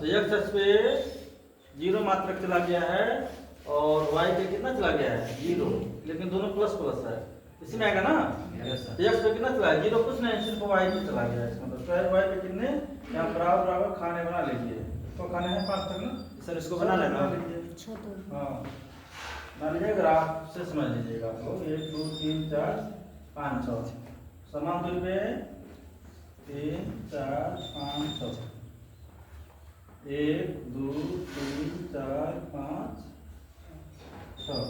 तो एक्स अक्ष पे 0 मात्रक चला गया है और वाई पे कितना चला गया है 0, लेकिन दोनों प्लस प्लस है, इसी में आएगा ना। एक्स पे कितना चला है 0, कुछ नहीं, सिर्फ वाई पे चला गया है। इसका मतलब स्क्वायर वाई पे कितने, यहाँ बराबर बराबर खाने बना लीजिए। तो खाने हैं 5 तक ना सर, इसको बना लेना। हाँ बना लीजिए, ग्राफ से समझ लीजिएगा। तो 1 2 3 4 5 6 समान दूरी पे 3 4 5 6, 1 2 3 4 5 6,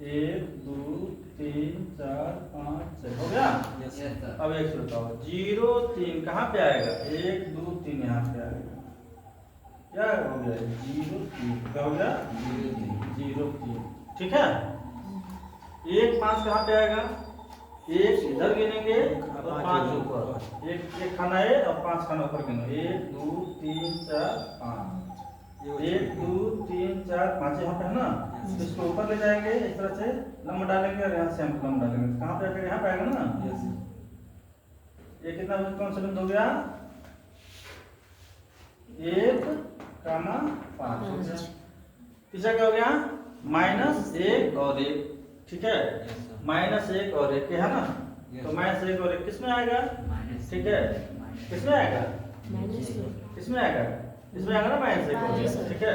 1 2 3 4 5 6 हो गया। अब एक से बताओ 0 3 कहाँ पे आएगा, 1 2 3 यहाँ पे आएगा, क्या हो गया 0 3, क्या हो गया 0 3, ठीक है। 1 5 कहाँ पे आएगा, 1 इधर गिनेंगे और 5 ऊपर, एक खाना है और 5 खाना ऊपर गिनो, 1 2 3 4 5, 1 2 3 4 5 यहाँ पे है ना। इसको ऊपर ले जाएंगे, इस तरह से लंब डालेंगे और यहाँ से हम लंब डालेंगे, कहाँ पे आएगा, यहाँ पे आएगा ना। ये कितना कौन सा बिंदु हो गया, 1 कामा 5, तीसरा क्या हो गया -1 और 1, ठीक है। -1 और 1 है ना, तो -1 और 1 किस में आएगा, ठीक है, किसमें आएगा, किसमें आएगा, इसमें आएगा ना -1 और 1, ठीक है।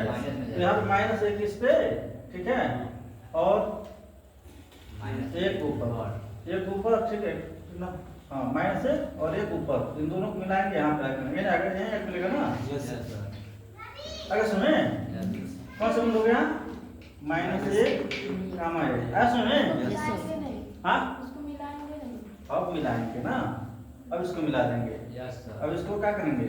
तो यहाँ पे -1 इस पे, ठीक है, और 1 ऊपर, ठीक है कितना, हाँ -1 और 1 ऊपर, इन दोनों को मिलाएंगे, यहाँ पे आएगा, ये आएगा, यहीं एक मिलेगा ना। अगर सुने कौन सा बिंदु हो गया, -1 कामा 1, ऐसा सुने, हाँ अब मिलाएंगे ना, अब इसको मिला देंगे। अब इसको क्या करेंगे,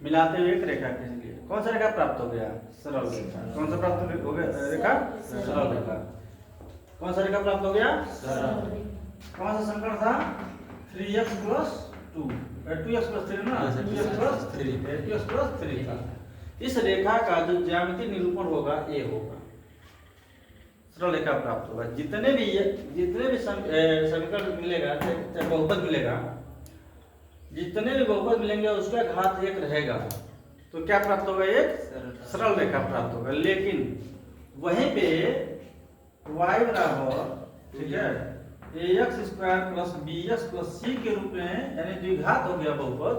मिलाते हुए एक रेखा खींचेंगे। कौन सा रेखा प्राप्त हो गया, सरल रेखा। कौन सा प्राप्त हो गया रेखा, सरल रेखा। कौन सा रेखा प्राप्त हो गया, सरल। कौन सा समीकरण था, 3x + 2 2x + 3 ना, 2x + 3 था। इस रेखा का जो ज्यामितीय निरूपण होगा ये होगा, सरल रेखा प्राप्त होगा। जितने भी समीकरण मिलेगा, चाहे बहुपद मिलेगा, जितने भी बहुपद मिलेंगे उसका घात 1 रहेगा, तो क्या प्राप्त होगा, एक सरल रेखा प्राप्त होगा। लेकिन वहीं पे y बराबर, ठीक है, ax² + bx + c के रूप में, यानी द्विघात हो गया बहुपद।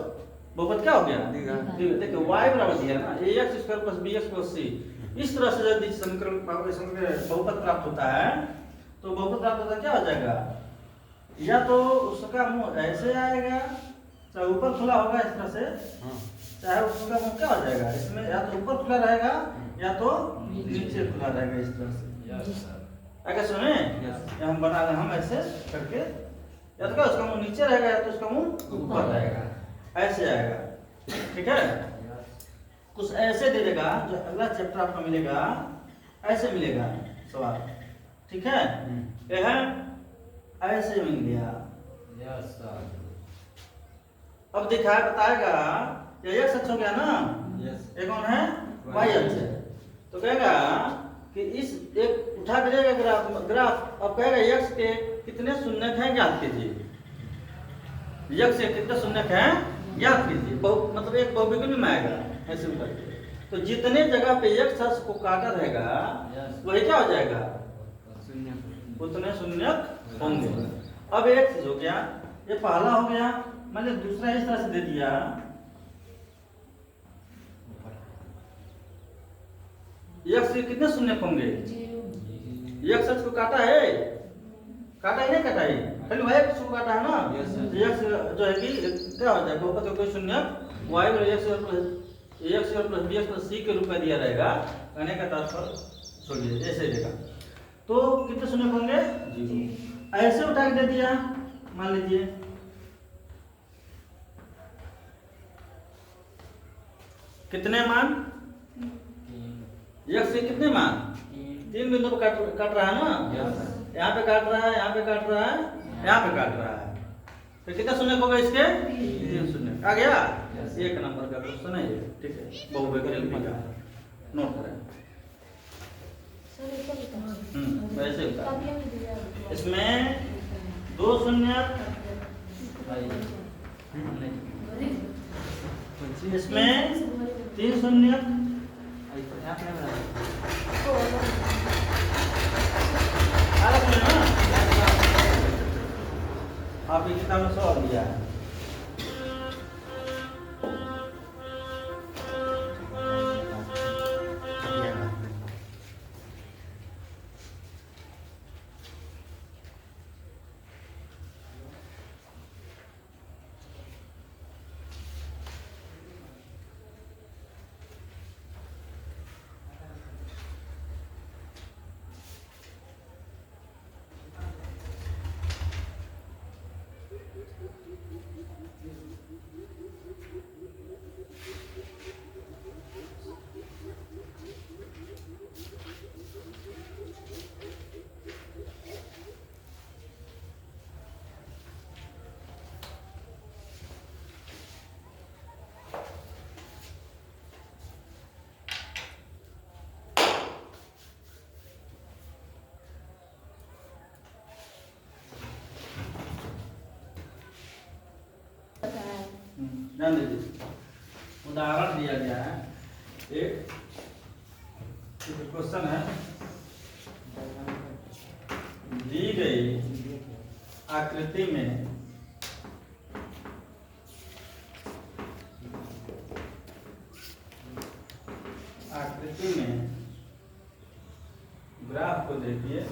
बहुपद क्या हो गया, देखिए y बराबर दिया है ना, ax² + bx + c। इस तरह से यदि समीकरण बहुपद प्राप्त होता है, तो बहुपद प्राप्त होता क्या हो जाएगा, या तो उसका मुंह ऐसे आएगा, चाहे ऊपर खुला होगा इस तरह से, चाहे उसका मुंह क्या हो जाएगा, इसमें या तो ऊपर खुला रहेगा या तो नीचे खुला रहेगा, इस तरह से। अगर सुने हम बना रहे, हम ऐसे करके, या तो क्या उसका मुंह नीचे रहेगा या तो उसका मुंह ऊपर रहेगा, ऐसे आएगा, ठीक है। कुछ ऐसे दे देगा, जो अगला चैप्टर आपको मिलेगा ऐसे मिलेगा सवाल, ठीक है। यह ऐसे मिल गया, अब दिखाया बताएगा ये x अक्ष हो गया ना, ये कौन है y अक्ष है। तो कहेगा कि इस एक उठा के देगा ग्राफ, अब कहेगा x के कितने शून्यक हैं ज्ञात कीजिए, x के कितने शून्यक हैं ज्ञात कीजिए, मतलब एक बहुविकल्प में आएगा ऐसे उठा के। तो जितने जगह पे x अक्ष को काटा रहेगा वही क्या हो जाएगा, उतने शून्यक होंगे। अब एक चीज हो गया, ये पहला हो गया, मैंने दूसरा इस तरह से दे दिया, x के कितने शून्यक होंगे, x अक्ष को काटा है, काटा ही नहीं काटा है, खाली y अक्ष को काटा है ना। x जो है कि क्या हो जाएगा, बहुपद का कोई शून्यक y और ax + bx + c के रूप में दिया रहेगा, कहने का तात्पर्य छोड़िए, ऐसे देगा। तो कितने शून्यक होंगे, 0। ऐसे उठा के दे दिया, मान लीजिए कितने मान, x के कितने मान, 3 बिंदु पर काट रहा है ना, यहाँ पे काट रहा है, यहाँ पे काट रहा है, यहाँ पे काट रहा है, तो कितना शून्य होगा इसके, 3 शून्य आ गया। एक नंबर का क्वेश्चन है ये, ठीक है, बहुविकल्प का नोट करें। वैसे होता है, इसमें 2 शून्य इसमें 3 शून्य आपकी किताब में 100 दिया है। ध्यान दीजिए, उदाहरण दिया गया है। एक क्वेश्चन है, दी गई आकृति में ग्राफ को देखिए।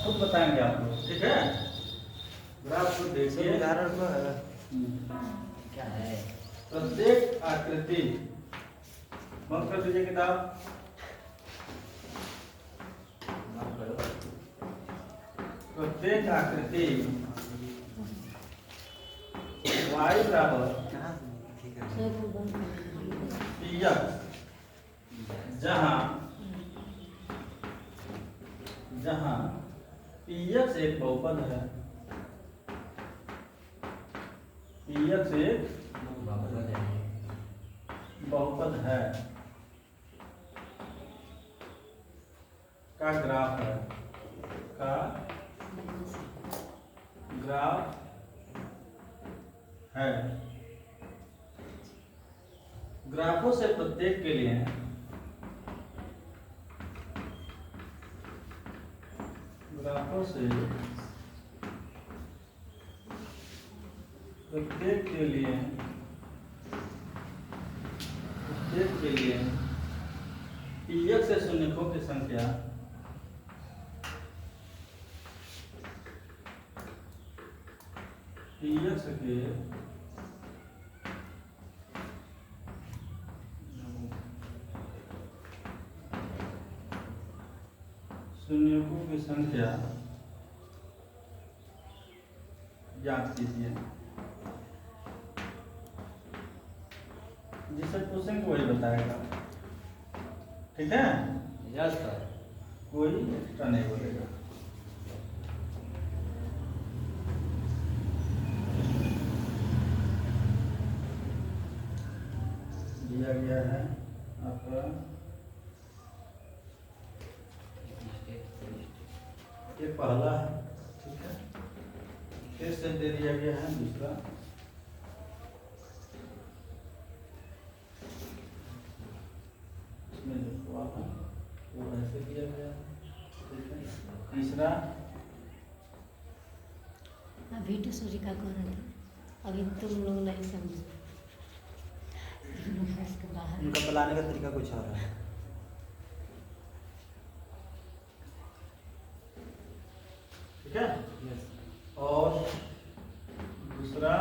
खुद बताएंगे आप लोग, ठीक है। ग्राफ को देखिए, उदाहरण को क्या है? प्रत्येक आकृति, बंद कर दीजिए किताब। प्रत्येक आकृति y बराबर px, जहाँ px एक बहुपद है, px एक बहुपद है का ग्राफ है, ग्राफों से प्रत्येक के लिए px से शून्यकों की संख्या px के शून्यकों की संख्या ज्ञात कीजिए। जिसे पूछेंगे वही बताएगा, ठीक है। यस सर, कोई एक्स्ट्रा नहीं बोलेगा। दिया गया है आपका ये पहला है, ठीक है। फिर से दे दिया गया है दूसरा, इसमें जो हुआ था वो ऐसे दिया गया है, ठीक है। तीसरा अभी तो सूर्य का कह रहे थे, अभी तुम लोग नहीं समझे। उनका बुलाने का तरीका कुछ और है। ठीक है। यस। और दूसरा